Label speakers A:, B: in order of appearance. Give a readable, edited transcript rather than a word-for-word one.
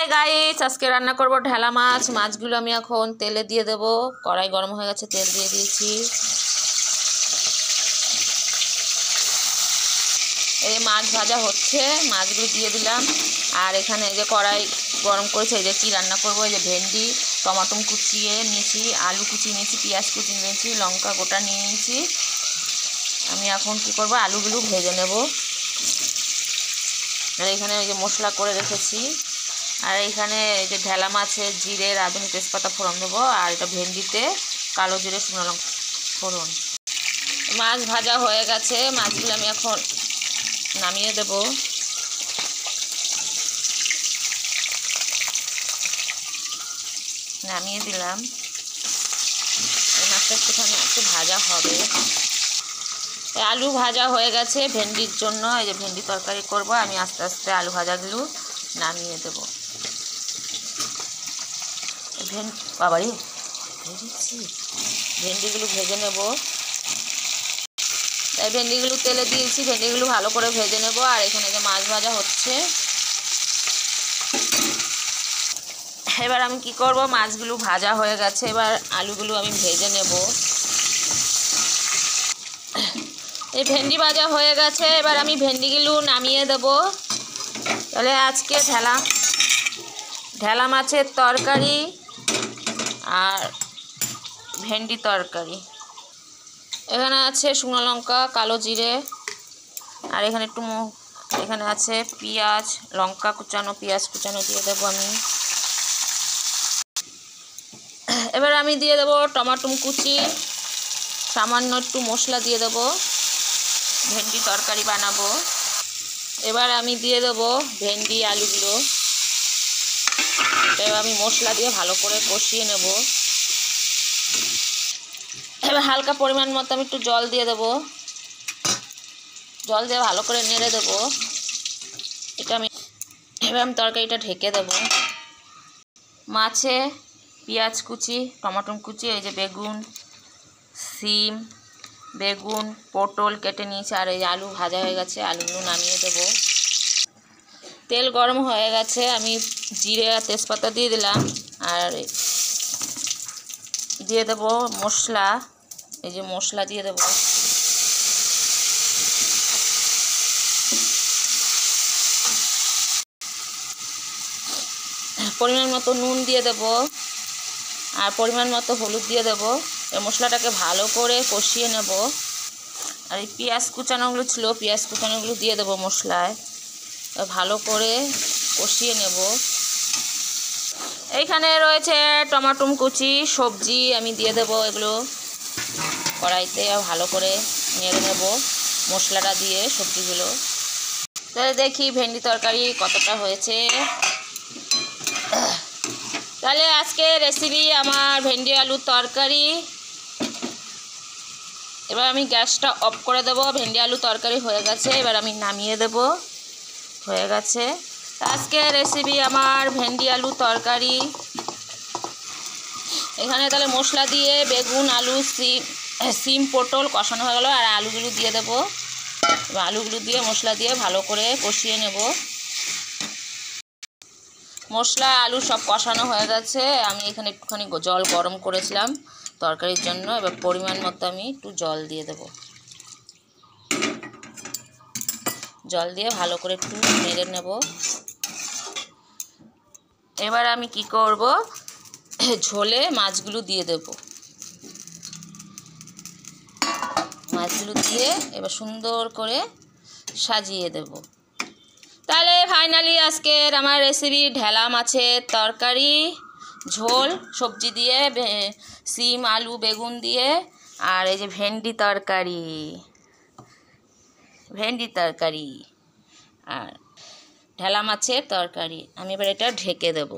A: Hi guys, আজকে রান্না করব ঢেলা মাছ। মাছগুলো আমি এখন তেলে দিয়ে দেব। কড়াই গরম হয়ে গেছে, তেল দিয়ে দিয়েছি। এই মাছ ভাজা হচ্ছে, মাছগুলো দিয়ে দিলাম। আর এখানে এই যে কড়াই গরম করেছে, এই যে কী রান্না করব, এই যে ভেন্ডি টমাটো কুচিয়ে নিয়েছি, আলু কুচিয়ে নিয়েছি, পেঁয়াজ কুচিয়ে নিয়েছি, লঙ্কা গোটা নিয়ে নিয়েছি। আমি এখন কি করব, আলুগুলো ভেজে নেব। আর এখানে ওই যে মশলা করে রেখেছি। আর এখানে এই যে ঢেলা মাছের জিরে রাঁধুনি তেজপাতা ফোড়ন দেবো। আর এটা ভেন্ডিতে কালো জিরে শুকনো লঙ্কা ফোড়ন। মাছ ভাজা হয়ে গেছে, মাছগুলো আমি এখন নামিয়ে দেব। নামিয়ে দিলাম। এই মাছটা একটু ভাজা হবে। আলু ভাজা হয়ে গেছে ভেন্ডির জন্য। এই যে ভেন্ডি তরকারি করব, আমি আস্তে আস্তে আলু ভাজাগুলো নামিয়ে দেবো। বাবারি ভেন্ডিগুলো ভেজে নেব। তাই ভেন্ডিগুলো তেলে দিয়েছি, ভেন্ডিগুলো ভালো করে ভেজে নেব। আর এখানে যে মাছ ভাজা হচ্ছে, এবার আমি কি করব, মাছগুলো ভাজা হয়ে গেছে, এবার আলুগুলো আমি ভেজে নেব। এই ভেন্ডি ভাজা হয়ে গেছে, এবার আমি ভেন্ডিগুলো নামিয়ে দেব। তাহলে আজকে ঢেলা মাছের তরকারি আর ভেন্ডি তরকারি। এখানে আছে শুকনো লঙ্কা, কালো জিরে, আর এখানে এখানে আছে পেঁয়াজ, লঙ্কা কুচানো, পেঁয়াজ কুচানো দিয়ে দেবো আমি। এবার আমি দিয়ে দেবো টমাটো কুচি, সামান্য একটু মশলা দিয়ে দেবো, ভেন্ডি তরকারি বানাবো। এবার আমি দিয়ে দেবো ভেন্ডি আলুগুলো। এবার আমি মশলা দিয়ে ভালো করে কষিয়ে নেব। এবার হালকা পরিমাণ মতো আমি একটু জল দিয়ে দেবো। জল দিয়ে ভালো করে নেড়ে দেবো। এবার আমি তরকারিটা ঢেকে দেবো। মাছে পেঁয়াজ কুচি, টমাটো কুচি, এই যে বেগুন, সিম, বেগুন, পটল কেটে নিয়েছি। আর এই আলু ভাজা হয়ে গেছে, আলুগুলো নামিয়ে দেবো। তেল গরম হয়ে গেছে, আমি জিরে আর তেজপাতা দিয়ে দিলাম। আর দিয়ে দেবো মশলা, এই যে মশলা দিয়ে দেবো। পরিমাণ মতো নুন দিয়ে দেব, আর পরিমাণ মতো হলুদ দিয়ে দেব। এই মশলাটাকে ভালো করে কষিয়ে নেব। আর এই পেঁয়াজ কুচানোগুলো ছিল, পেঁয়াজ কুচানোগুলো দিয়ে দেবো মশলায়, ভালো করে কষিয়ে নেব। এইখানে রয়েছে টমাটো কুচি, সবজি আমি দিয়ে দেব। এগুলো কড়াইতে ভালো করে নেড়ে নেব মশলাটা দিয়ে সবজিগুলো। তাহলে দেখি ভেন্ডি তরকারি কতটা হয়েছে। তাহলে আজকে রেসিপি আমার ভেন্ডি আলুর তরকারি। এবার আমি গ্যাসটা অফ করে দেব। ভেন্ডি আলু তরকারি হয়ে গেছে, এবার আমি নামিয়ে দেব। হয়ে গেছে আজকে রেসিপি আমার ভেন্ডি আলু তরকারি। এখানে তাহলে মশলা দিয়ে বেগুন, আলু, সিম পটল কষানো হয়ে গেল। আর আলুগুলো দিয়ে দেব। এবার আলুগুলো দিয়ে মশলা দিয়ে ভালো করে কষিয়ে নেব। মশলা আলু সব কষানো হয়ে গেছে। আমি এখানে একটুখানি জল গরম করেছিলাম তরকারির জন্য। এবার পরিমাণ মতো আমি একটু জল দিয়ে দেব। জল দিয়ে ভালো করে একটু নেড়ে নেব। এবার আমি কি করব, ঝোলে মাছগুলো দিয়ে দেব। মাছগুলো দিয়ে এবার সুন্দর করে সাজিয়ে দেব। তাহলে ফাইনালি আজকের আমার রেসিপি ঢেলা মাছের তরকারি, ঝোল সবজি দিয়ে, সিম আলু বেগুন দিয়ে, আর এই যে ভেন্ডি তরকারি আর ঢেলা মাছের তরকারি। আমি এবার এটা ঢেকে দেব।